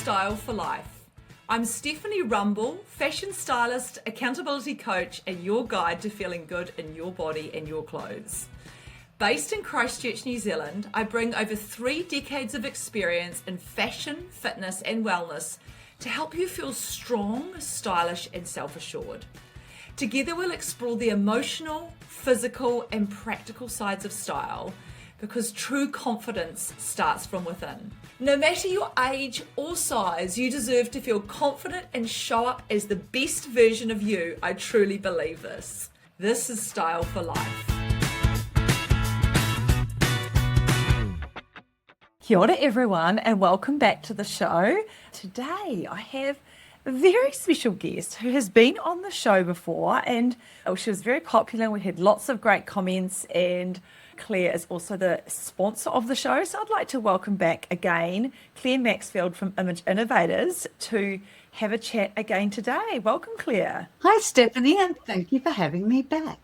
Style for Life. I'm Stephanie Rumble, fashion stylist, accountability coach, and your guide to feeling good in your body and your clothes. Based in Christchurch, New Zealand, I bring over 3 decades of experience in fashion, fitness, and wellness to help you feel strong, stylish, and self-assured. Together we'll explore the emotional, physical, and practical sides of style because true confidence starts from within. No matter your age or size, you deserve to feel confident and show up as the best version of you. I truly believe this. This is Style for Life. Kia ora everyone and welcome back to the show. Today I have a very special guest who has been on the show before and she was very popular. We had lots of great comments and Claire is also the sponsor of the show. So I'd like to welcome back again Clare Maxfield from Innovators to have a chat again today. Welcome, Claire. Hi Stephanie, and thank you for having me back.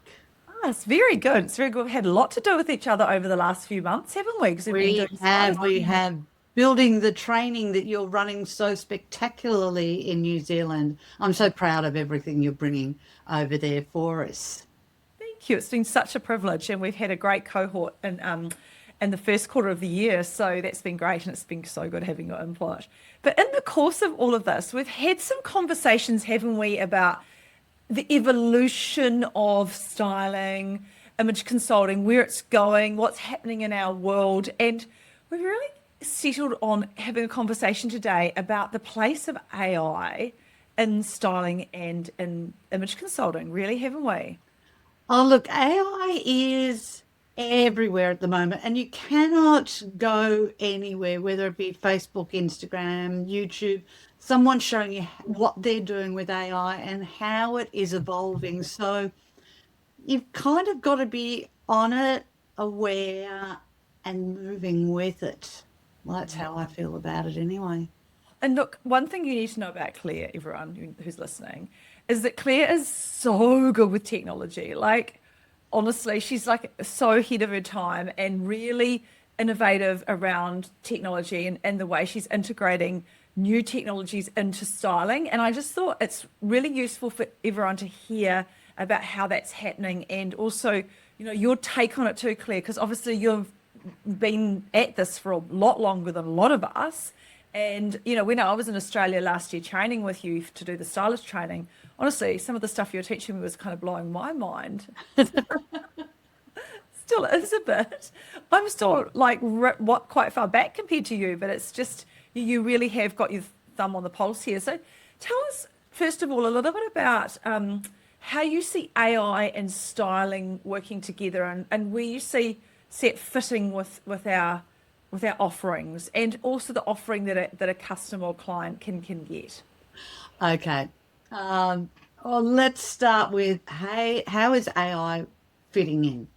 It's very good. It's very good. We've had a lot to do with each other over the last few months, haven't we? Because We have building the training that you're running so spectacularly in New Zealand. I'm so proud of everything you're bringing over there for us. Thank you. It's been such a privilege, and we've had a great cohort in the first quarter of the year, so that's been great, and it's been so good having your input. But in the course of all of this, we've had some conversations, haven't we, about the evolution of styling, image consulting, where it's going, what's happening in our world. And we've really settled on having a conversation today about the place of AI in styling and in image consulting, really, haven't we? Oh, look, AI is everywhere at the moment, and you cannot go anywhere, whether it be Facebook, Instagram, YouTube, someone showing you what they're doing with AI and how it is evolving. So you've kind of got to be on it, aware, and moving with it. Well, that's how I feel about it anyway. And look, one thing you need to know about Claire, everyone who's listening, is that Claire is so good with technology. Like, honestly, she's like so ahead of her time and really innovative around technology and the way she's integrating new technologies into styling. And I just thought it's really useful for everyone to hear about how that's happening and also, you know, your take on it too, Claire, because obviously you've been at this for a lot longer than a lot of us. And, you know, when I was in Australia last year training with you to do the stylist training, honestly, some of the stuff you were teaching me was kind of blowing my mind. Still is a bit. I'm still like quite far back compared to you, but it's just you really have got your thumb on the pulse here. So tell us, first of all, a little bit about how you see AI and styling working together and where you see it fitting with our offerings and also the offering that a customer or client can get. Okay. Well, let's start with, hey, how is AI fitting in?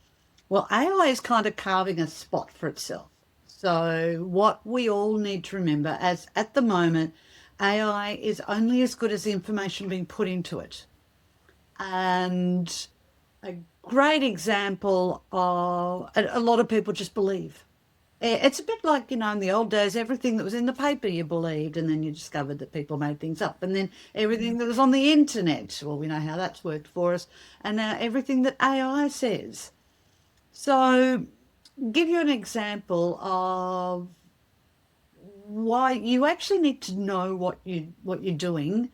Well, AI is kind of carving a spot for itself. So what we all need to remember as at the moment, AI is only as good as the information being put into it. And a great example of a lot of people just believe. It's a bit like, you know, in the old days, everything that was in the paper you believed, and then you discovered that people made things up. And then everything that was on the internet, well, we know how that's worked for us. And now everything that AI says. So give you an example of why you actually need to know what you're doing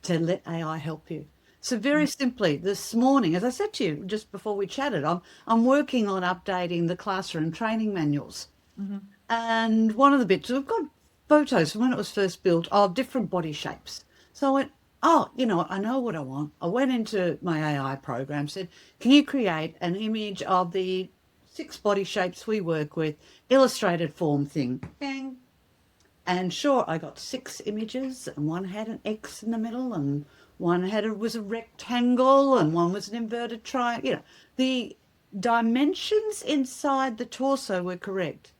to let AI help you. So very simply, this morning, as I said to you just before we chatted, I'm working on updating the classroom training manuals. Mm-hmm. And one of the bits, we've got photos from when it was first built of different body shapes. So I went, oh, you know, I know what I want. I went into my AI program, said, can you create an image of the 6 body shapes we work with, illustrated form thing? Bang. And sure, I got 6 images, and one had an X in the middle, and one was a rectangle, and one was an inverted triangle. You know, the dimensions inside the torso were correct.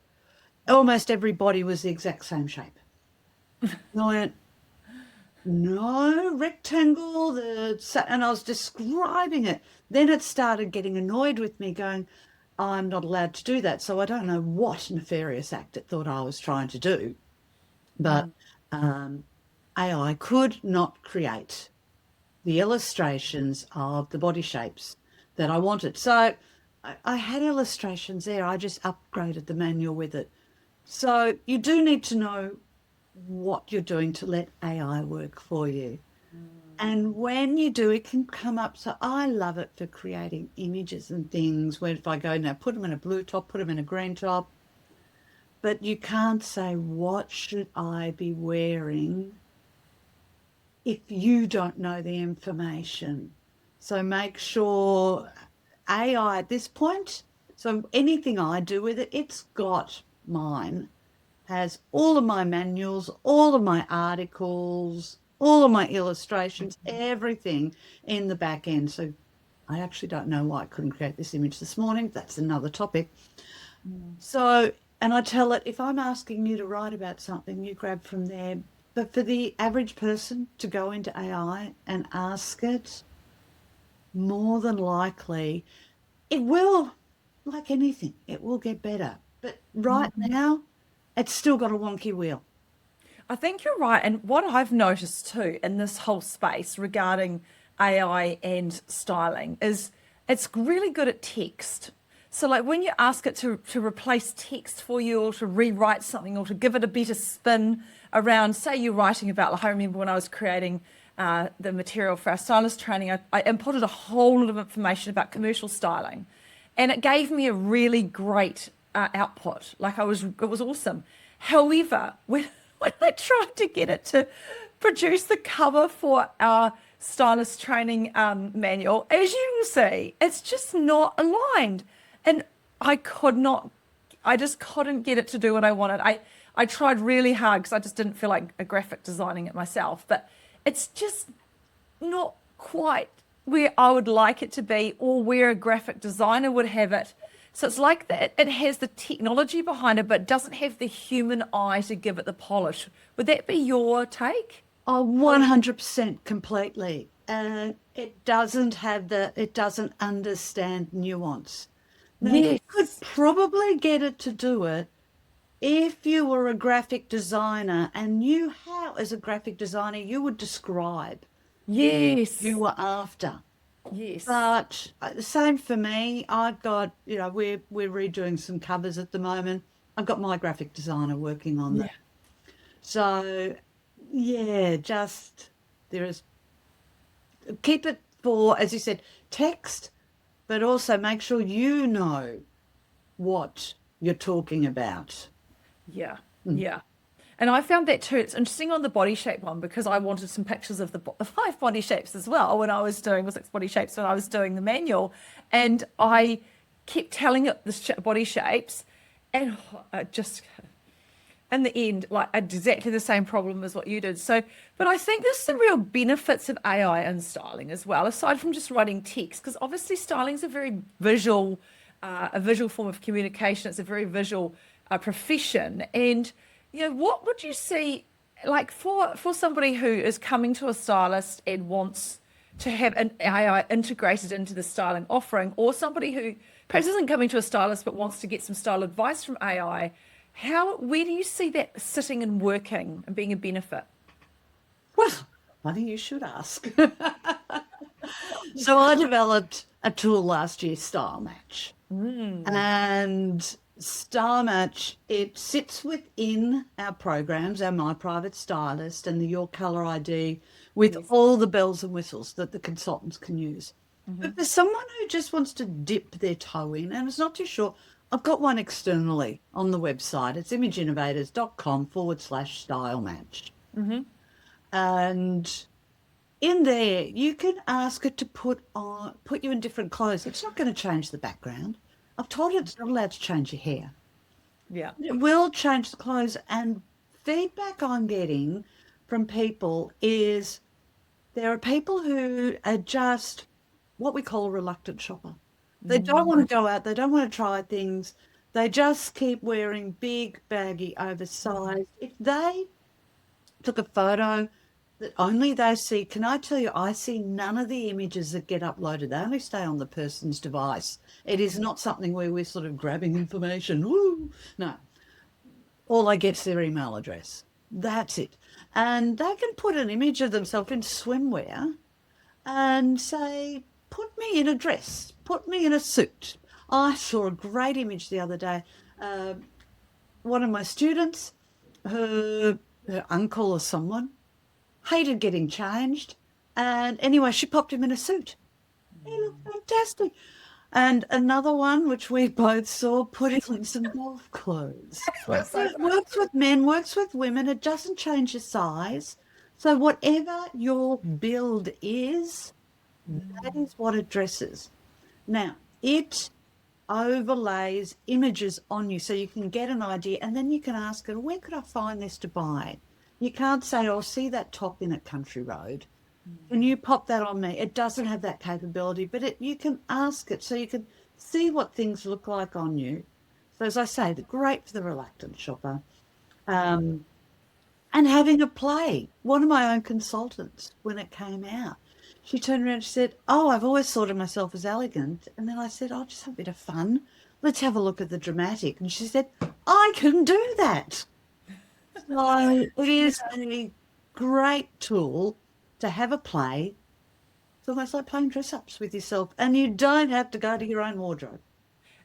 Almost every body was the exact same shape. And I went, no, rectangle, and I was describing it. Then it started getting annoyed with me going, I'm not allowed to do that. So I don't know what nefarious act it thought I was trying to do. But AI could not create the illustrations of the body shapes that I wanted. So I had illustrations there. I just upgraded the manual with it. So you do need to know what you're doing to let AI work for you. And when you do, it can come up. So I love it for creating images and things where if I go now, put them in a blue top, put them in a green top, but you can't say, what should I be wearing if you don't know the information? So make sure AI at this point, so anything I do with it, it's got mine, has all of my manuals, all of my articles, all of my illustrations, everything in the back end. So I actually don't know why I couldn't create this image this morning. That's another topic. So, and I tell it, if I'm asking you to write about something, you grab from there. But for the average person to go into AI and ask it, more than likely, it will, like anything, it will get better. But right now, it's still got a wonky wheel. I think you're right. And what I've noticed too in this whole space regarding AI and styling is it's really good at text. So like when you ask it to replace text for you or to rewrite something or to give it a better spin around, say you're writing about, like I remember when I was creating the material for our stylist training, I inputted a whole lot of information about commercial styling and it gave me a really great output. Like it was awesome. However, when I tried to get it to produce the cover for our stylist training manual, as you can see, it's just not aligned. And I just couldn't get it to do what I wanted. I tried really hard because I just didn't feel like a graphic designing it myself, but it's just not quite where I would like it to be or where a graphic designer would have it. So it's like that. It has the technology behind it, but doesn't have the human eye to give it the polish. Would that be your take? Oh, 100% completely. It doesn't understand nuance. Now, Yes. you could probably get it to do it if you were a graphic designer and knew how, as a graphic designer, you would describe Yes. you were after. Yes. But the same for me. I've got, we're redoing some covers at the moment. I've got my graphic designer working on that. So, yeah, keep it for, as you said, text, but also make sure you know what you're talking about. Yeah. Yeah. And I found that too. It's interesting on the body shape one because I wanted some pictures of the 5 body shapes as well when I was doing, or 6 body shapes when I was doing the manual. And I kept telling it the body shapes and just in the end, like exactly the same problem as what you did. So, but I think there's some real benefits of AI in styling as well, aside from just writing text, because obviously styling is a very visual form of communication. It's a very visual profession. And what would you see, like for somebody who is coming to a stylist and wants to have an AI integrated into the styling offering, or somebody who perhaps isn't coming to a stylist but wants to get some style advice from AI, where do you see that sitting and working and being a benefit? Well, I think you should ask. So I developed a tool last year, Style Match. And Style Match, it sits within our programs, our My Private Stylist and the Your Colour ID, with all the bells and whistles that the consultants can use. But for someone who just wants to dip their toe in and is not too sure, I've got one externally on the website. It's imageinnovators.com/style match. And in there, you can ask it to put you in different clothes. It's not going to change the background. I've told it it's not allowed to change your hair. Yeah. It will change the clothes. And feedback I'm getting from people is there are people who are just what we call a reluctant shopper. They don't want to go out. They don't want to try things. They just keep wearing big, baggy, oversized. If they took a photo that only they see, can I tell you, I see none of the images that get uploaded. They only stay on the person's device. It is not something where we're sort of grabbing information. Woo! No. All I get is their email address. That's it. And they can put an image of themselves in swimwear and say, put me in a dress, put me in a suit. I saw a great image the other day. One of my students, her uncle or someone, hated getting changed. And anyway, she popped him in a suit. He looked fantastic. And another one, which we both saw, put him in some golf clothes. So it works with men, works with women. It doesn't change your size. So whatever your build is, that is what it dresses. Now, it overlays images on you so you can get an idea, and then you can ask it, where could I find this to buy? You can't say, oh, see that top in at Country Road. Can you pop that on me? It doesn't have that capability, but you can ask it so you can see what things look like on you. So as I say, great for the reluctant shopper. And having a play. One of my own consultants, when it came out, she turned around and she said, oh, I've always thought of myself as elegant. And then I said, oh, just have a bit of fun. Let's have a look at the dramatic. And she said, I can do that. So it is a great tool to have a play. It's almost like playing dress-ups with yourself. And you don't have to go to your own wardrobe.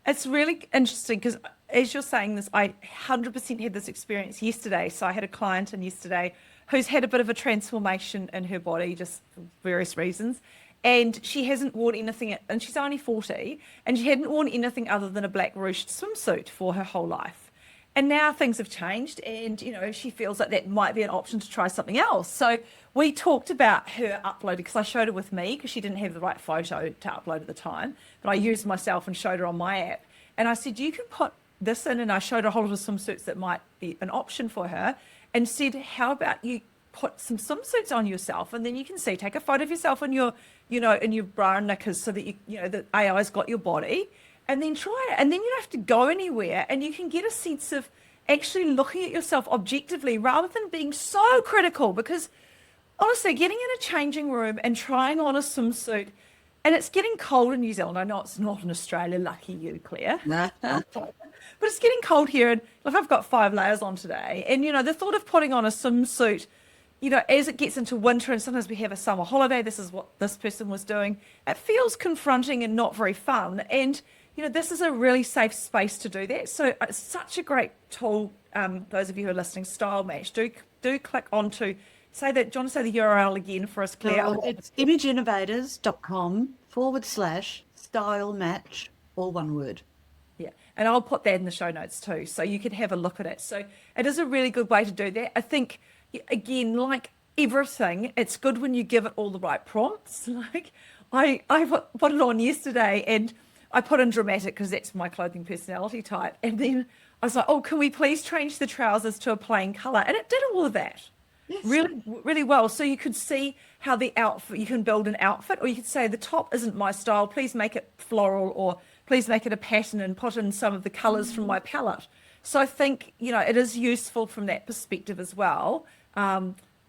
It's really interesting because as you're saying this, I 100% had this experience yesterday. So I had a client in yesterday who's had a bit of a transformation in her body, just for various reasons. And she hasn't worn anything, and she's only 40, and she hadn't worn anything other than a black ruched swimsuit for her whole life. And now things have changed, and she feels like that might be an option to try something else. So we talked about her uploading, because I showed her with me because she didn't have the right photo to upload at the time, but I used myself and showed her on my app. And I said, you can put this in, and I showed her a whole lot of swimsuits that might be an option for her, and said, how about you put some swimsuits on yourself, and then you can see, take a photo of yourself in your, in your bra and knickers, so that the AI's got your body. And then try it. And then you don't have to go anywhere, and you can get a sense of actually looking at yourself objectively rather than being so critical. Because honestly, getting in a changing room and trying on a swimsuit, and it's getting cold in New Zealand. I know it's not in Australia, lucky you, Claire. But it's getting cold here, and look, I've got 5 layers on today. And, the thought of putting on a swimsuit, as it gets into winter, and sometimes we have a summer holiday, this is what this person was doing, it feels confronting and not very fun. And this is a really safe space to do that. So it's such a great tool. Those of you who are listening, Style Match, do click on to say that. Do you want to say the URL again for us, Claire? It's imageinnovators.com/style match, all one word. Yeah, and I'll put that in the show notes too, so you can have a look at it. So it is a really good way to do that. I think, again, like everything, it's good when you give it all the right prompts. Like I put it on yesterday, and I put in dramatic because that's my clothing personality type. And then I was like, oh, can we please change the trousers to a plain colour? And it did all of that. Yes. Really, really well. So you could see how the outfit, you can build an outfit, or you could say the top isn't my style, please make it floral, or please make it a pattern and put in some of the colours from my palette. So I think, it is useful from that perspective as well,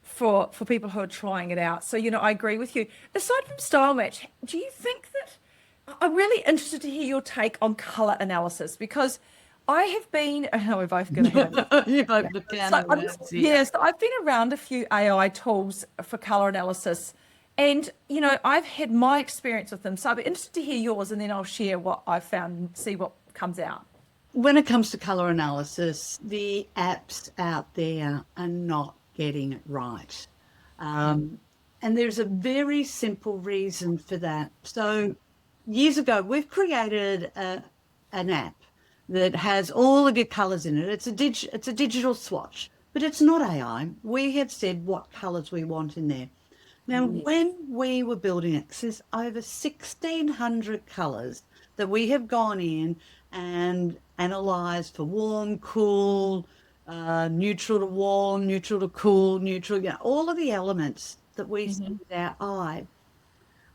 for people who are trying it out. So, I agree with you. Aside from Style Match, do you think that, I'm really interested to hear your take on colour analysis, because I have been, I know we're both going to have You both the piano. Yes, I've been around a few AI tools for colour analysis, and, I've had my experience with them. So I'd be interested to hear yours, and then I'll share what I've found and see what comes out. When it comes to colour analysis, the apps out there are not getting it right. And there's a very simple reason for that. So years ago, we've created an app that has all of your colours in it. It's a digital swatch, but it's not AI. We have said what colours we want in there. Now, when we were building it, there's over 1,600 colours that we have gone in and analysed for warm, cool, neutral to warm, neutral to cool, neutral, all of the elements that we see with our eye.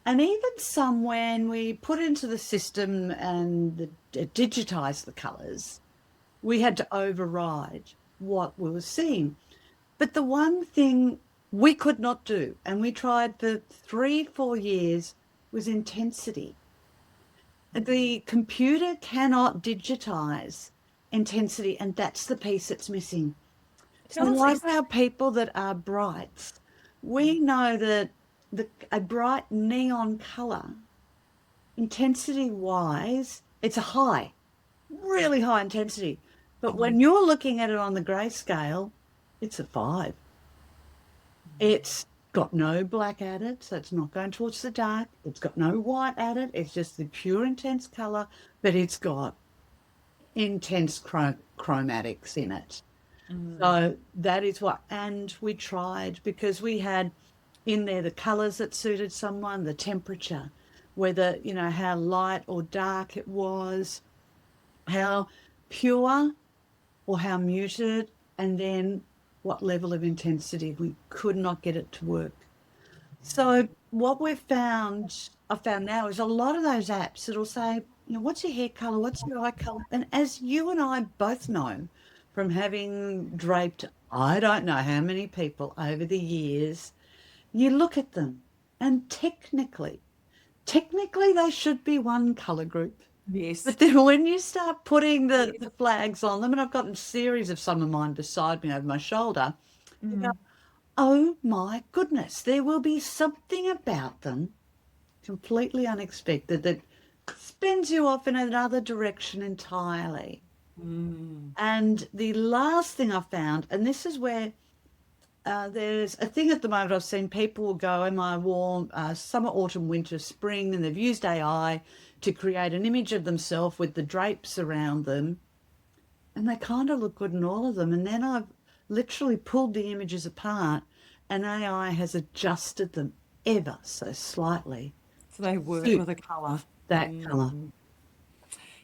And even some, when we put into the system and digitise the colours, we had to override what we were seeing. But the one thing we could not do, and we tried for 3-4 years, was intensity. The computer cannot digitise intensity, and that's the piece that's missing. Tell us Like our people that are brights, we know that a bright neon colour, intensity wise, it's a high, really high intensity. But when you're looking at it on the grayscale, it's a 5. It's got no black at it, so it's not going towards the dark. It's got no white at it. It's just the pure intense colour, but it's got intense chromatics in it. So that is what, and we tried because we had in there the colours that suited someone, the temperature, whether, you know, how light or dark it was, how pure or how muted, and then what level of intensity. We could not get it to work. So what I found now is a lot of those apps that'll say, you know, what's your hair color? What's your eye color? And as you and I both know from having draped, I don't know how many people over the years, you look at them and technically they should be one color group. yes. But then when you start putting the flags on them, and I've got a series of some of mine beside me over my shoulder, you go, oh my goodness, there will be something about them completely unexpected that spins you off in another direction entirely. And the last thing I found, and this is where there's a thing at the moment I've seen people will go, am I warm, summer, autumn, winter, spring, and they've used AI to create an image of themselves with the drapes around them, and they kind of look good in all of them. And then I've literally pulled the images apart and AI has adjusted them ever so slightly. So they work Suit with a colour. that colour.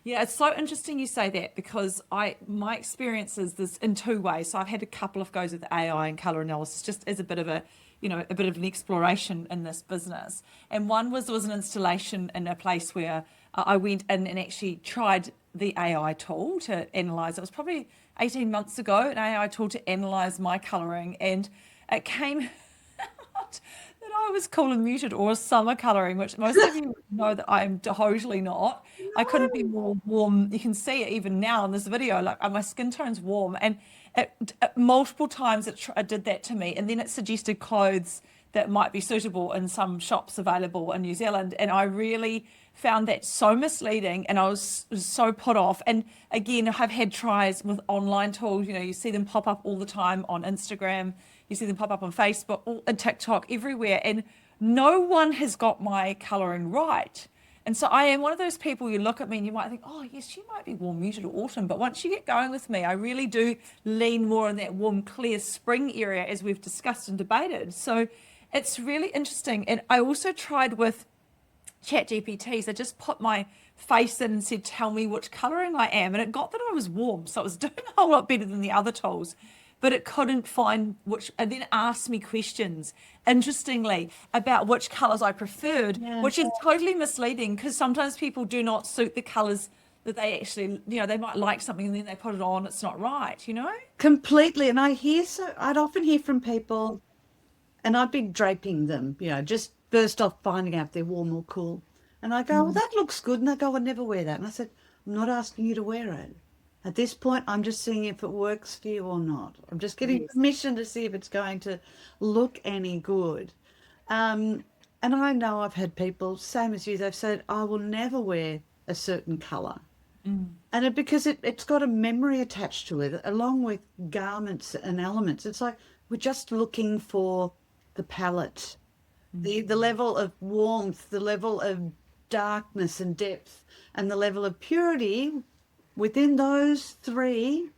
Yeah, it's so interesting you say that because my experience is this in two ways. So I've had a couple of goes with AI and color analysis just as a bit of a, you know, a bit of an exploration in this business. And one was an installation in a place where I went in and actually tried the AI tool to analyze. It was probably 18 months ago, an AI tool to analyze my coloring, and it came out that I was cool and muted or summer colouring, which most of you know that I'm totally not. I couldn't be more warm. You can see it even now in this video, like my skin tone's warm. And multiple times it did that to me. And then it suggested clothes that might be suitable in some shops available in New Zealand. And I really found that so misleading, and I was so put off. And again, I've had tries with online tools. You know, you see them pop up all the time on Instagram. You see them pop up on Facebook, and TikTok, everywhere. And no one has got my colouring right. And so I am one of those people, you look at me and you might think, oh, yes, she might be warm, muted, or autumn. But once you get going with me, I really do lean more in that warm, clear spring area, as we've discussed and debated. So it's really interesting. And I also tried with Chat GPTs. I just put my face in and said, tell me which colouring I am. And it got that I was warm. So it was doing a whole lot better than the other tools. But it couldn't find which, and then asked me questions, interestingly, about which colours I preferred, which is totally misleading because sometimes people do not suit the colours that they actually, you know, they might like something and then they put it on, it's not right, you know? Completely. And I'd often hear from people, and I'd be draping them, you know, just first off finding out if they're warm or cool. And I go, well, that looks good. And they go, I'd never wear that. And I said, I'm not asking you to wear it. At this point, I'm just seeing if it works for you or not. I'm just getting permission to see if it's going to look any good. And I know I've had people, same as you, they've said, I will never wear a certain colour. And because it's got a memory attached to it, along with garments and elements. It's like we're just looking for the palette, the level of warmth, the level of darkness and depth, and the level of purity. Within those three,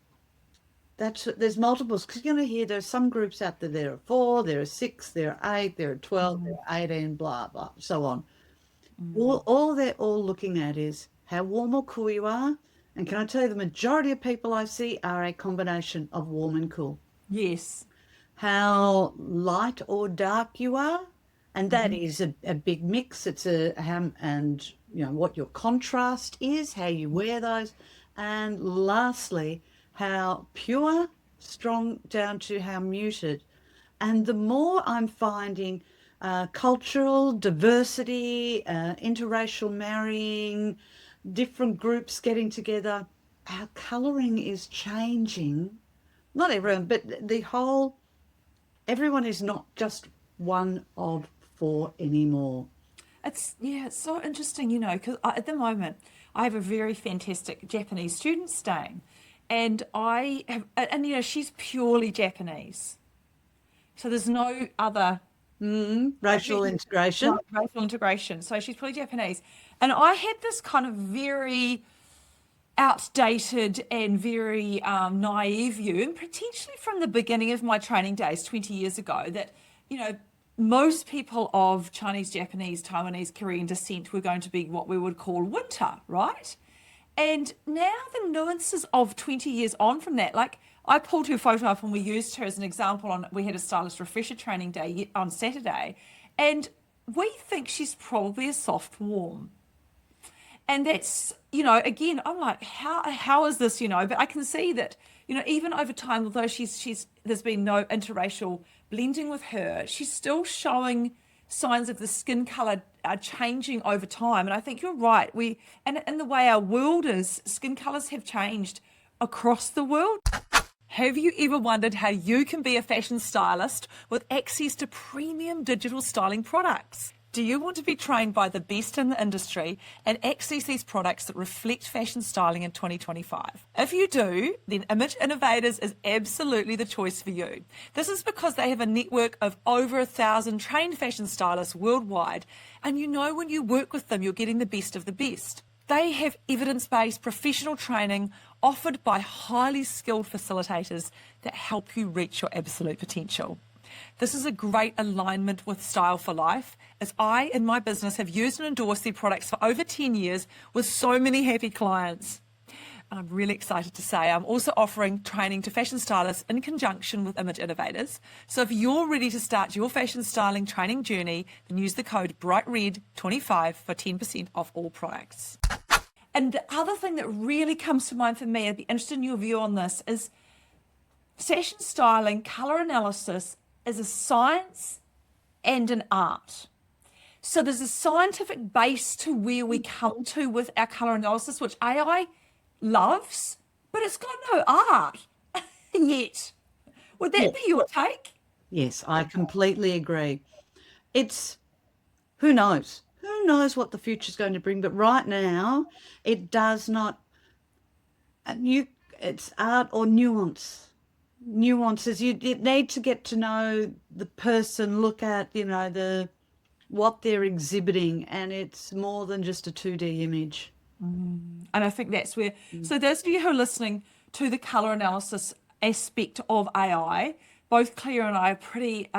there's multiples, because you're going to hear there's some groups out there are 4, there are 6, there are 8, there are 12, there are 18, blah, blah, so on. All they're all looking at is how warm or cool you are. And can I tell you, the majority of people I see are a combination of warm and cool. Yes. How light or dark you are, and that is a big mix. It's and you know what your contrast is, how you wear those. And lastly, how pure, strong, down to how muted. And the more I'm finding cultural diversity, interracial marrying, different groups getting together, our colouring is changing not everyone, but the whole, everyone is not just one of four anymore. It's so interesting, because at the moment I have a very fantastic Japanese student staying, and she's purely Japanese, so there's no other Racial integration. racial integration. So she's purely Japanese, and I had this kind of very outdated and very naive view, and potentially from the beginning of my training days 20 years ago, that most people of Chinese, Japanese, Taiwanese, Korean descent were going to be what we would call winter, right? And now the nuances of 20 years on from that, like I pulled her photo up and we used her as an example we had a stylist refresher training day on Saturday, and we think she's probably a soft warm. And that's, again, I'm like, how is this, but I can see that, even over time, although there's been no interracial blending with her, she's still showing signs of the skin color changing over time. And I think you're right. And the way our world is, skin colors have changed across the world. Have you ever wondered how you can be a fashion stylist with access to premium digital styling products? Do you want to be trained by the best in the industry and access these products that reflect fashion styling in 2025? If you do, then Image Innovators is absolutely the choice for you. This is because they have a network of over 1,000 trained fashion stylists worldwide, and when you work with them, you're getting the best of the best. They have evidence-based professional training offered by highly skilled facilitators that help you reach your absolute potential. This is a great alignment with Style for Life, as I in my business have used and endorsed their products for over 10 years with so many happy clients. And I'm really excited to say I'm also offering training to fashion stylists in conjunction with Image Innovators. So if you're ready to start your fashion styling training journey, then use the code BRIGHTRED25 for 10% off all products. And the other thing that really comes to mind for me, I'd be interested in your view on this, is fashion styling, colour analysis is a science and an art. So there's a scientific base to where we come to with our colour analysis, which AI loves, but it's got no art yet. Would that be your take? Yes, I completely agree. It's, who knows? Who knows what the future's going to bring? But right now, it does not, it's art or nuances. You need to get to know the person, look at, what they're exhibiting, and it's more than just a 2D image. And I think that's where, so those of you who are listening to the colour analysis aspect of AI, both Claire and I are pretty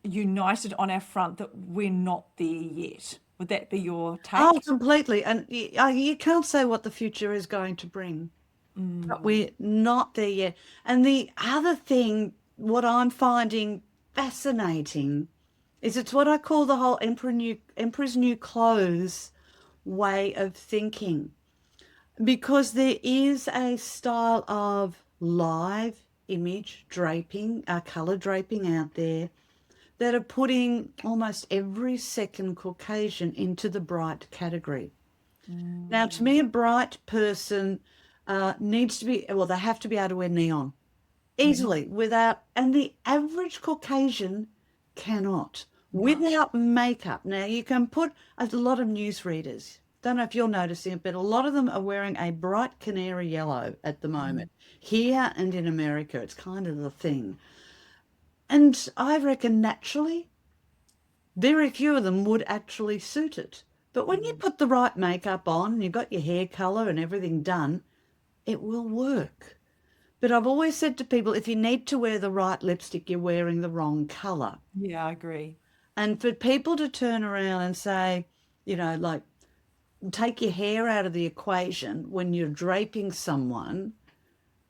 united on our front that we're not there yet. Would that be your take? Oh, completely. And you can't say what the future is going to bring. But we're not there yet. And the other thing, what I'm finding fascinating, is it's what I call the whole Emperor's New Clothes way of thinking. Because there is a style of live image draping, colour draping out there that are putting almost every second Caucasian into the bright category. Now, to me, a bright person needs to be, well, they have to be able to wear neon easily without, and the average Caucasian cannot, without makeup. Now, you can put a lot of newsreaders, don't know if you're noticing it, but a lot of them are wearing a bright canary yellow at the moment. Here and in America, it's kind of the thing. And I reckon naturally, very few of them would actually suit it. But when you put the right makeup on, you've got your hair colour and everything done, it will work. But I've always said to people, if you need to wear the right lipstick, you're wearing the wrong colour. Yeah, I agree. And for people to turn around and say, like, take your hair out of the equation when you're draping someone,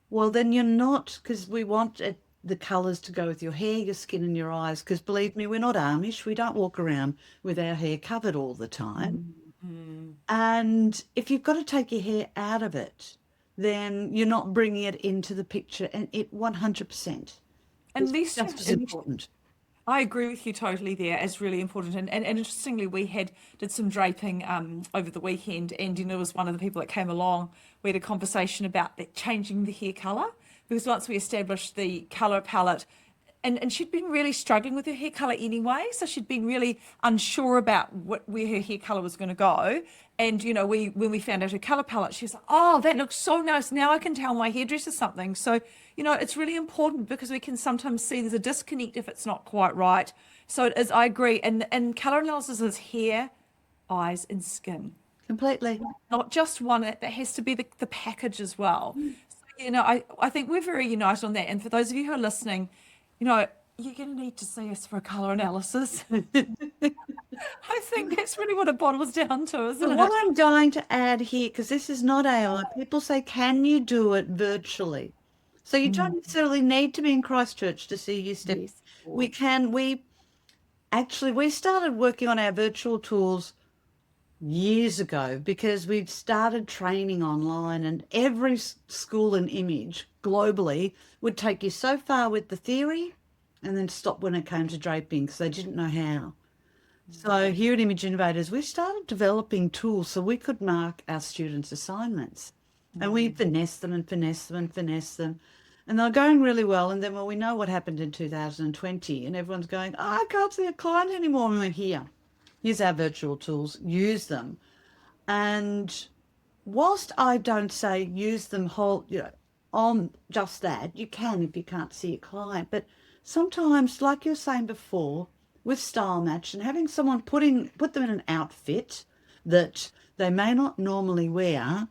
well, then you're not, because we want the colours to go with your hair, your skin and your eyes, because believe me, we're not Amish. We don't walk around with our hair covered all the time. And if you've got to take your hair out of it, then you're not bringing it into the picture, and it 100%. And It's just as important. I agree with you totally there. It's really important. And interestingly, we did some draping over the weekend, and was one of the people that came along. We had a conversation about changing the hair colour because once we established the color palette, and she'd been really struggling with her hair color anyway, so she'd been really unsure about where her hair color was going to go. And when we found out her color palette, she was like, "Oh, that looks so nice. Now I can tell my hairdresser something." So it's really important because we can sometimes see there's a disconnect if it's not quite right. So it is. I agree. And color analysis is hair, eyes, and skin. Completely. Not just one. That has to be the package as well. So, I think we're very united on that. And for those of you who are listening, you're going to need to see us for a colour analysis. I think that's really what it boils down to, isn't it? What I'm going to add here, because this is not AI, people say, can you do it virtually? So you don't necessarily need to be in Christchurch to see your step. Yes. We started working on our virtual tools years ago because we'd started training online, and every school and image globally would take you so far with the theory and then stop when it came to draping because they didn't know how. So here at Image Innovators, we started developing tools so we could mark our students' assignments. And we finesse them and finesse them and finesse them. And they're going really well. And then, well, we know what happened in 2020 and everyone's going, oh, I can't see a client anymore. And we're here. Here's our virtual tools. Use them. And whilst I don't say use them on just that, you can if you can't see a client. But sometimes, like you were saying before, with Style Match and having someone put them in an outfit that they may not normally wear,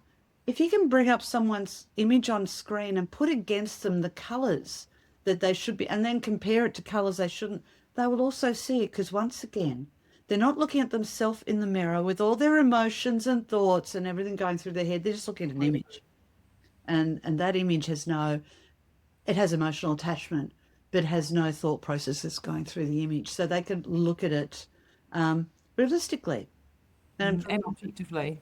if you can bring up someone's image on screen and put against them the colours that they should be, and then compare it to colours they shouldn't, they will also see it because, once again, they're not looking at themselves in the mirror with all their emotions and thoughts and everything going through their head. They're just looking at an image. And that image has emotional attachment, but has no thought processes going through the image. So they can look at it realistically and objectively.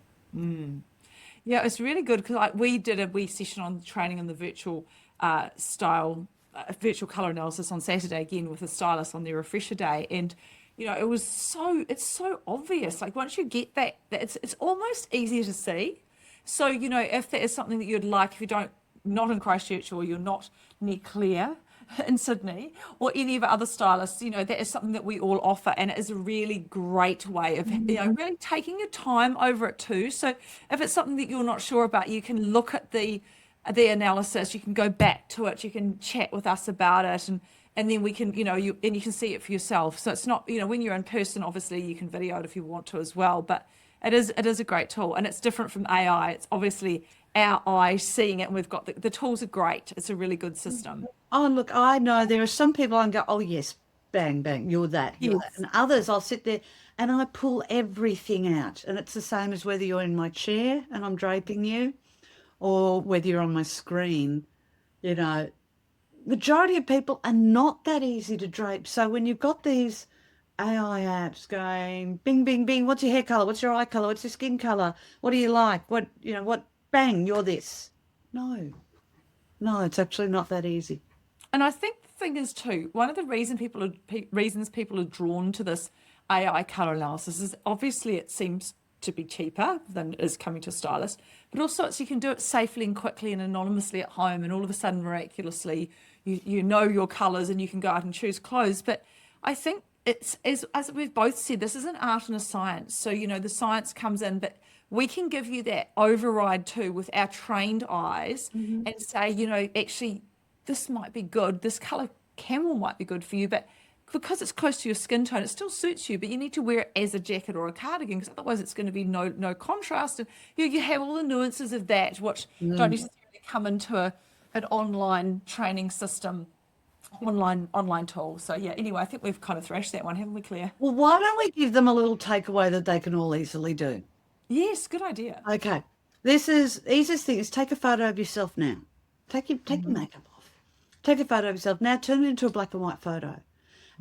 Yeah, it's really good because we did a wee session on training in the virtual virtual color analysis on Saturday again with a stylist on their refresher day, and it's so obvious. Like once you get that it's almost easier to see. So if that is something that you'd like, if you not in Christchurch or you're not near Clare in Sydney or any of our other stylists, that is something that we all offer, and it is a really great way of really taking your time over it too. So if it's something that you're not sure about, you can look at the analysis, you can go back to it, you can chat with us about it, and then we can you can see it for yourself. So it's not when you're in person, obviously you can video it if you want to as well, but it is a great tool, and it's different from AI. It's obviously our eyes seeing it, and we've got the tools are great. It's a really good system. Oh, look, I know there are some people I can go, oh, yes, bang, bang, you're that. Yes. And others, I'll sit there and I pull everything out. And it's the same as whether you're in my chair and I'm draping you or whether you're on my screen. Majority of people are not that easy to drape. So when you've got these AI apps going, bing, bing, bing, what's your hair colour? What's your eye colour? What's your skin colour? What do you like? What, bang, you're this. No, it's actually not that easy. And I think the thing is too, one of the reasons people are drawn to this AI colour analysis is obviously it seems to be cheaper than is coming to a stylist, but also you can do it safely and quickly and anonymously at home, and all of a sudden miraculously you know your colours and you can go out and choose clothes. But I think it's as we've both said, this is an art and a science. So the science comes in, but we can give you that override too with our trained eyes and say, actually, this might be good. This colour camel might be good for you, but because it's close to your skin tone, it still suits you, but you need to wear it as a jacket or a cardigan because otherwise it's going to be no contrast. And you have all the nuances of that, which don't necessarily come into an online training system, online tool. So yeah, anyway, I think we've kind of thrashed that one, haven't we, Claire? Well, why don't we give them a little takeaway that they can all easily do? Yes, good idea. Okay. This is easiest thing is take a photo of yourself now. Take your makeup off. Take a photo of yourself. Now turn it into a black and white photo.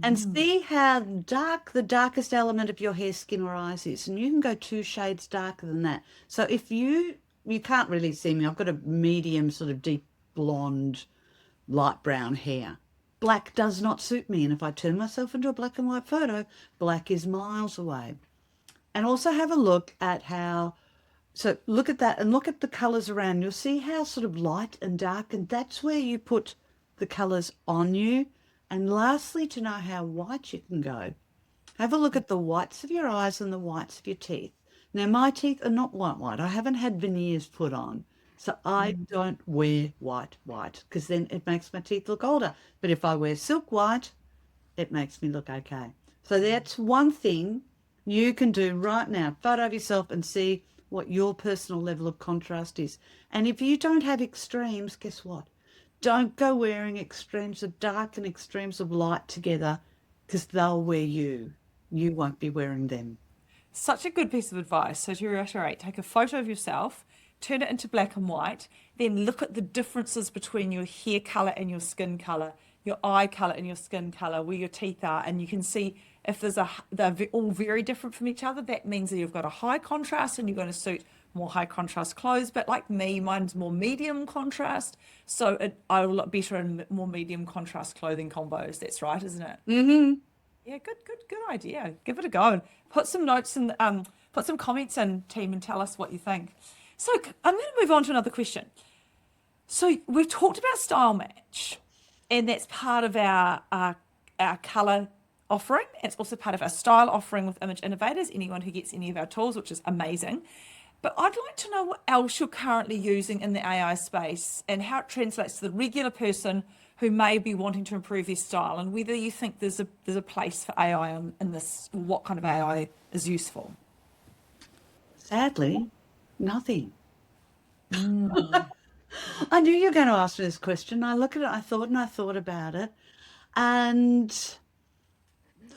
And see how dark the darkest element of your hair, skin or eyes is. And you can go 2 shades darker than that. So if you can't really see me, I've got a medium sort of deep blonde, light brown hair. Black does not suit me. And if I turn myself into a black and white photo, black is miles away. And also have a look at how So look at that and look at the colours around. You'll see how sort of light and dark, and that's where you put the colours on you. And lastly, to know how white you can go, have a look at the whites of your eyes and the whites of your teeth. Now, my teeth are not white. I haven't had veneers put on. So I don't wear white because then it makes my teeth look older. But if I wear silk white, it makes me look okay. So that's one thing you can do right now. Photo of yourself and see what your personal level of contrast is. And if you don't have extremes, guess what? Don't go wearing extremes of dark and extremes of light together because they'll wear you. You won't be wearing them. Such a good piece of advice. So to reiterate, take a photo of yourself, turn it into black and white, then look at the differences between your hair color and your skin color, your eye color and your skin color, where your teeth are, and you can see if they're all very different from each other. That means that you've got a high contrast and you're going to suit more high contrast clothes. But like me, mine's more medium contrast, so I will look better in more medium contrast clothing combos. That's right, isn't it? Mm-hmm. Yeah, good idea. Give it a go. Put some notes in, put some comments in, team, and tell us what you think. So I'm going to move on to another question. So we've talked about style match, and that's part of our color offering. It's also part of our style offering with Image Innovators, anyone who gets any of our tools, which is amazing. But I'd like to know what else you're currently using in the AI space and how it translates to the regular person who may be wanting to improve their style, and whether you think there's a place for AI in this, what kind of AI is useful. Sadly, nothing. I knew you were going to ask me this question. I look at it, I thought about it. And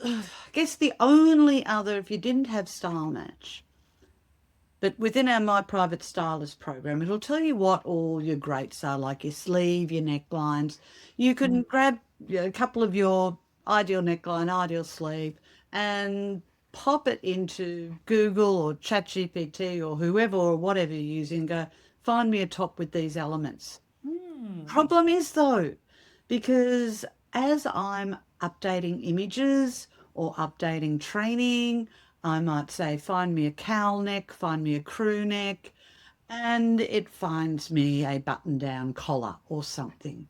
I guess the only other, if you didn't have Style Match, but within our My Private Stylist program, it'll tell you what all your greats are, like your sleeve, your necklines. You can grab a couple of your ideal neckline, ideal sleeve, and pop it into Google or ChatGPT or whoever or whatever you're using, and go, find me a top with these elements. Problem is, though, because as I'm updating images or updating training, I might say, find me a cowl neck, find me a crew neck, and it finds me a button down collar or something.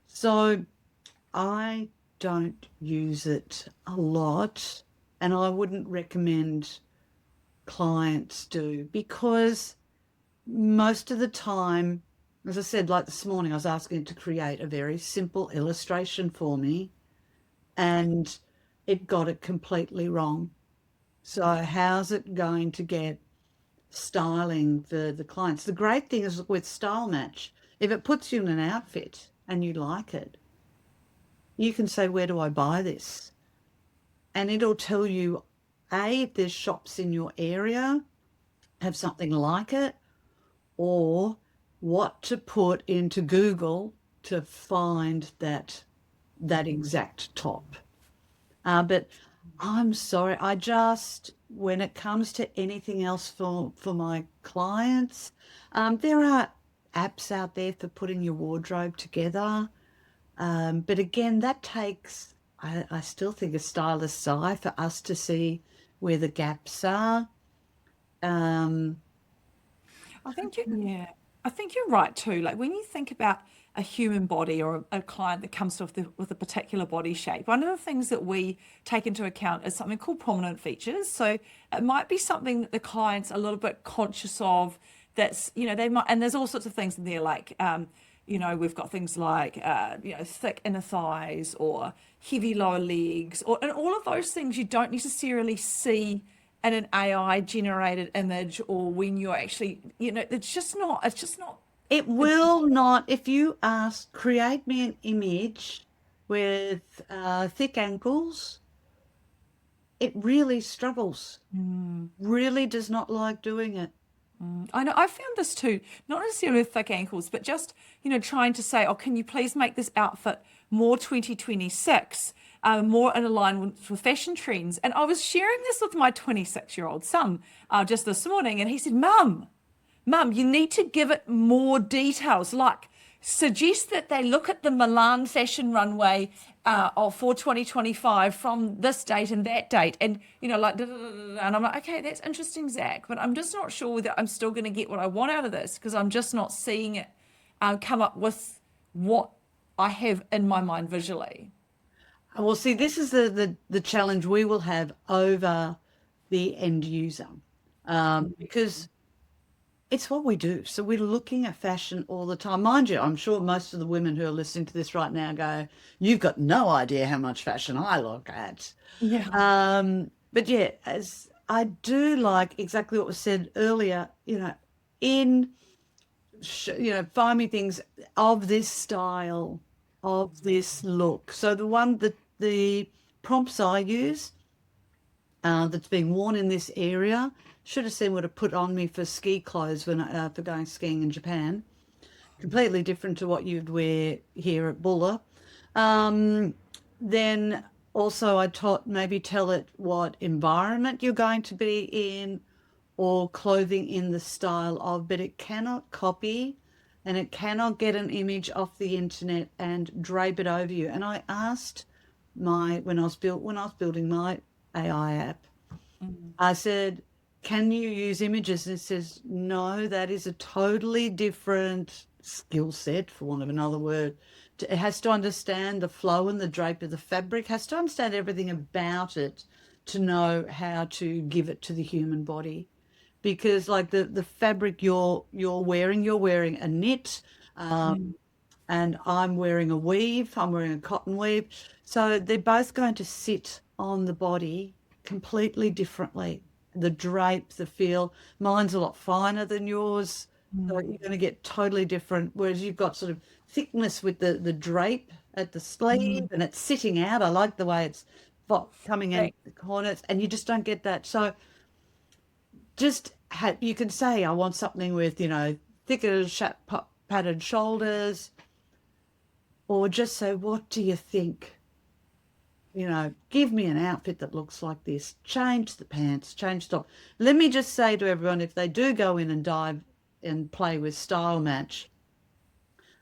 So I don't use it a lot, and I wouldn't recommend clients do, because most of the time, as I said, like this morning, I was asking it to create a very simple illustration for me, and it got it completely wrong. So how's it going to get styling for the clients? The great thing is with Style Match, if it puts you in an outfit and you like it, you can say, where do I buy this? And it'll tell you, A, if there's shops in your area have something like it, or what to put into Google to find that exact top. But I'm sorry, when it comes to anything else for my clients, there are apps out there for putting your wardrobe together. But again, that takes, I still think, a stylist's eye for us to see where the gaps are. I think you're right too. Like when you think about a human body or a client that comes with a particular body shape, one of the things that we take into account is something called prominent features. So it might be something that the client's a little bit conscious of. That's, they might, and there's all sorts of things in there, like, we've got things like, thick inner thighs or heavy lower legs, and all of those things you don't necessarily see in an AI generated image, or when you're actually, it's just not. It will not, if you ask, create me an image with thick ankles, it really struggles, really does not like doing it. I know, I found this too, not necessarily with thick ankles, but just, trying to say, oh, can you please make this outfit more 2026, more in alignment with fashion trends? And I was sharing this with my 26-year-old son just this morning, and he said, Mum, you need to give it more details, like suggest that they look at the Milan fashion runway for 2025 from this date and that date, and like da, da, da, da, da. And I'm like, okay, that's interesting, Zach, but I'm just not sure that I'm still going to get what I want out of this, because I'm just not seeing it come up with what I have in my mind visually. Well, see, this is the challenge we will have over the end user, because it's what we do. So we're looking at fashion all the time. Mind you, I'm sure most of the women who are listening to this right now go, you've got no idea how much fashion I look at. Yeah. But yeah, as I do like exactly what was said earlier, in, find me things of this style, of this look. So the prompts I use, that's being worn in this area, should have seen what I put on me for ski clothes for going skiing in Japan. Completely different to what you'd wear here at Bulla. Then also I tell it what environment you're going to be in, or clothing in the style of, but it cannot copy and it cannot get an image off the internet and drape it over you. And I asked when I was building my AI app, I said, can you use images? And it says, no, that is a totally different skill set, for want of another word. It has to understand the flow and the drape of the fabric, has to understand everything about it to know how to give it to the human body. Because like the fabric you're wearing a knit, and I'm wearing a weave, I'm wearing a cotton weave. So they're both going to sit on the body completely differently. The drape, the feel, mine's a lot finer than yours. So you're going to get totally different, whereas you've got sort of thickness with the drape at the sleeve, and it's sitting out. I like the way it's coming in the corners, and you just don't get that. So you can say, I want something with, thicker padded shoulders, or just say, what do you think? Give me an outfit that looks like this. Change the pants, change the top. Let me just say to everyone, if they do go in and dive and play with Style Match,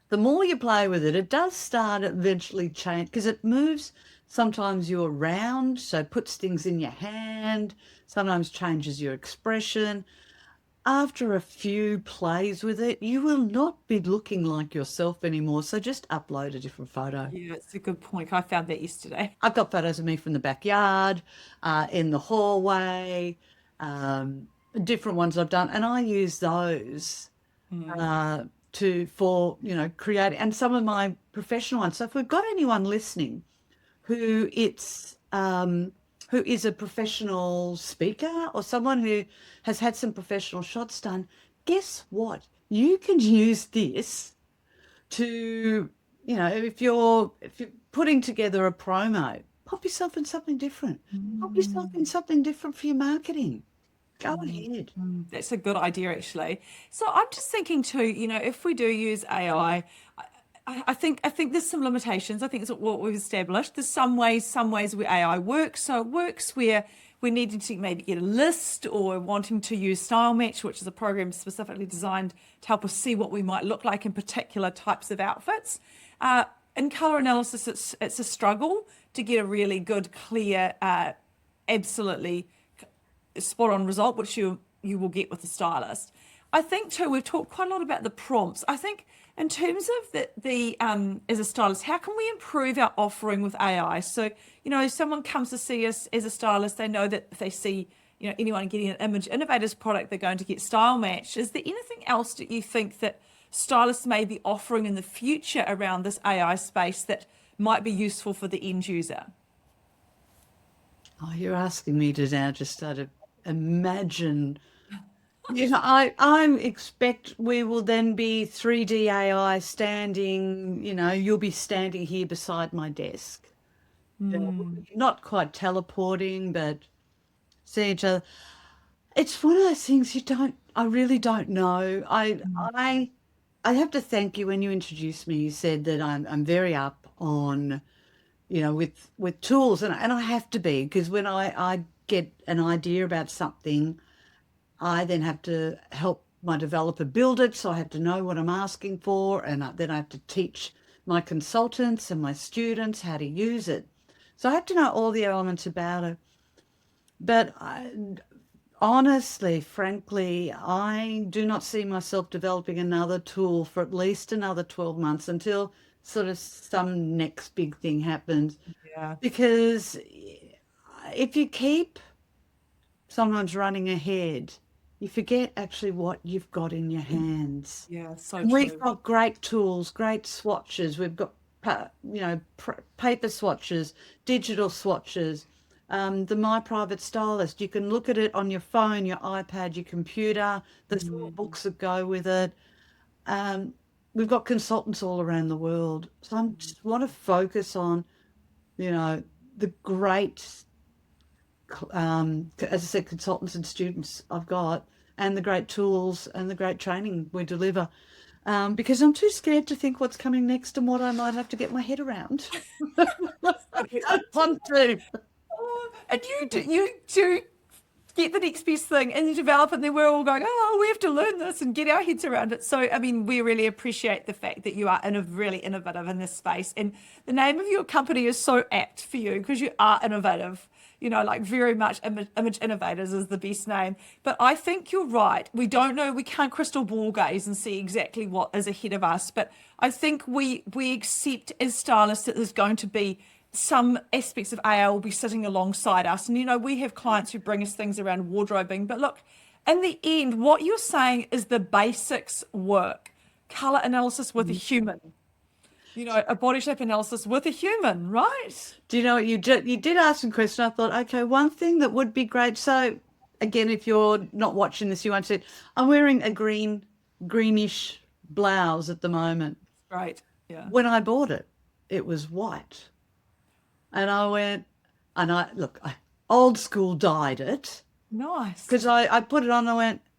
the more you play with it, it does start eventually change, because it moves sometimes you around, so puts things in your hand, sometimes changes your expression. After a few plays with it, you will not be looking like yourself anymore. So just upload a different photo. Yeah, it's a good point. I found that yesterday. I've got photos of me from the backyard, in the hallway, different ones I've done, and I use those for create, and some of my professional ones. So if we've got anyone listening who is a professional speaker, or someone who has had some professional shots done, guess what? You can use this to, if you're putting together a promo, pop yourself in something different. Pop yourself in something different for your marketing. Go ahead. That's a good idea, actually. So I'm just thinking too, if we do use AI, I think there's some limitations. I think it's what we've established. There's some ways where AI works. So it works where we needed to maybe get a list, or wanting to use Style Match, which is a program specifically designed to help us see what we might look like in particular types of outfits. In color analysis, it's a struggle to get a really good, clear, absolutely spot on result, which you will get with the stylist. I think too, we've talked quite a lot about the prompts. I think in terms of the as a stylist, how can we improve our offering with AI? So, someone comes to see us as a stylist, they know that if they see, anyone getting an Image Innovators product, they're going to get Style Match. Is there anything else that you think that stylists may be offering in the future around this AI space that might be useful for the end user? Oh, you're asking me to now just start to imagine. I expect we will then be 3D AI standing, you'll be standing here beside my desk. Not quite teleporting, but see each other. It's one of those things I really don't know. I have to thank you. When you introduced me, you said that I'm very up on, with tools, and I have to be, because when I get an idea about something, I then have to help my developer build it, so I have to know what I'm asking for, and then I have to teach my consultants and my students how to use it. So I have to know all the elements about it. But honestly, frankly, I do not see myself developing another tool for at least another 12 months until sort of some next big thing happens. Yeah. Because if you keep sometimes running ahead, you forget actually what you've got in your hands. Yeah, so And we've true. got great tools, great swatches. We've got, paper swatches, digital swatches. The My Private Stylist, you can look at it on your phone, your iPad, your computer. There's little books that go with it. We've got consultants all around the world. So I just want to focus on, the great, as I said, consultants and students I've got, and the great tools and the great training we deliver. Because I'm too scared to think what's coming next and what I might have to get my head around. I don't want to. And you do get the next best thing and you develop it, and then we're all going, oh, we have to learn this and get our heads around it. So, I mean, we really appreciate the fact that you are really innovative in this space. And the name of your company is so apt for you because you are innovative. Like very much Image Innovators is the best name. But I think you're right. We don't know, we can't crystal ball gaze and see exactly what is ahead of us. But I think we accept as stylists that there's going to be some aspects of AI will be sitting alongside us. And, we have clients who bring us things around wardrobing. But look, in the end, what you're saying is the basics work. Color analysis with a human. A body shape analysis with a human, right? Do you know what you did ask a question? I thought, okay, one thing that would be great. So again, if you're not watching this, you won't see it. I'm wearing a greenish blouse at the moment. Right. Yeah. When I bought it, it was white. And I old school dyed it. Nice. Because I put it on,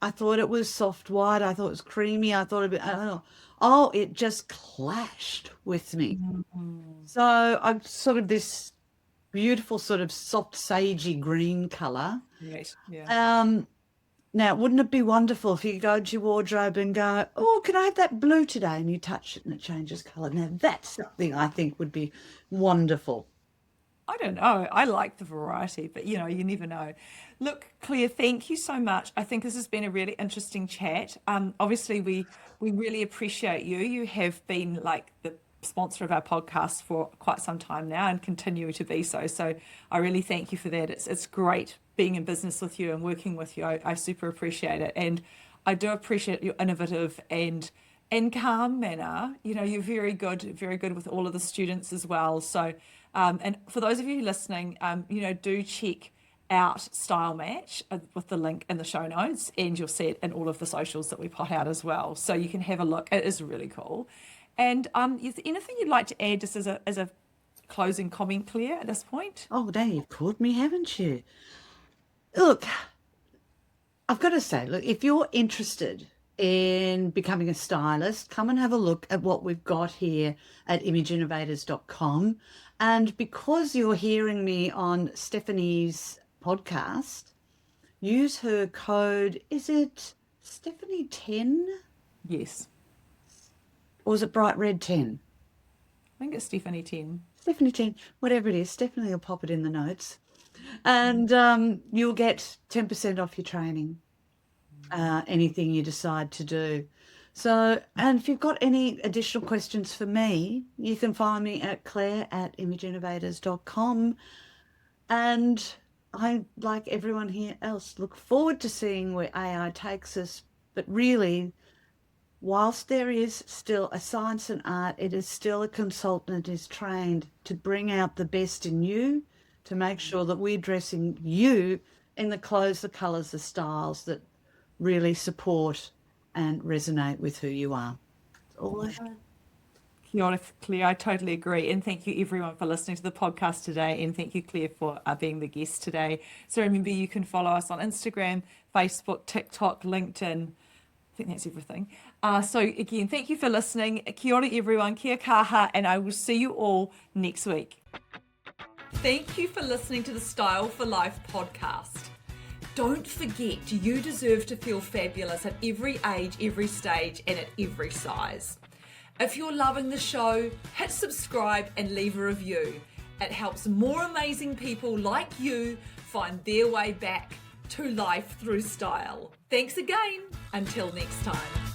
I thought it was soft white. I thought it was creamy. I thought I don't know. Oh, it just clashed with me. So I'm sort of this beautiful sort of soft sagey green colour. Right. Yeah. Now, wouldn't it be wonderful if you go to your wardrobe and go, oh, can I have that blue today? And you touch it and it changes colour. Now, that's something I think would be wonderful. I don't know. I like the variety, but you never know. Look, Claire, thank you so much. I think this has been a really interesting chat. Obviously, we really appreciate you. You have been like the sponsor of our podcast for quite some time now and continue to be so. So I really thank you for that. It's great being in business with you and working with you. I super appreciate it. And I do appreciate your innovative and calm manner. You're very good with all of the students as well. So, and for those of you listening, do check out Style Match with the link in the show notes, and you'll see it in all of the socials that we put out as well. So you can have a look. It is really cool. And is there anything you'd like to add just as a closing comment, Claire, at this point? Oh, now you've caught me, haven't you? Look, I've got to say, if you're interested in becoming a stylist, come and have a look at what we've got here at imageinnovators.com. And because you're hearing me on Stephanie's podcast, use her code. Is it Stephanie 10? Yes. Or is it Bright Red 10? I think it's Stephanie 10. Stephanie 10, whatever it is. Stephanie will pop it in the notes. And you'll get 10% off your training, anything you decide to do. So, and if you've got any additional questions for me, you can find me at claire@imageinnovators.com. And I, like everyone here else, look forward to seeing where AI takes us. But really, whilst there is still a science and art, it is still a consultant is trained to bring out the best in you, to make sure that we're dressing you in the clothes, the colours, the styles that really support and resonate with who you are. That's all I have. Kia ora, Claire, I totally agree. And thank you everyone for listening to the podcast today. And thank you, Claire, for being the guest today. So remember, you can follow us on Instagram, Facebook, TikTok, LinkedIn. I think that's everything. So again, thank you for listening. Kia ora, everyone. Kia kaha. And I will see you all next week. Thank you for listening to the Style for Life podcast. Don't forget, you deserve to feel fabulous at every age, every stage, and at every size. If you're loving the show, hit subscribe and leave a review. It helps more amazing people like you find their way back to life through style. Thanks again. Until next time.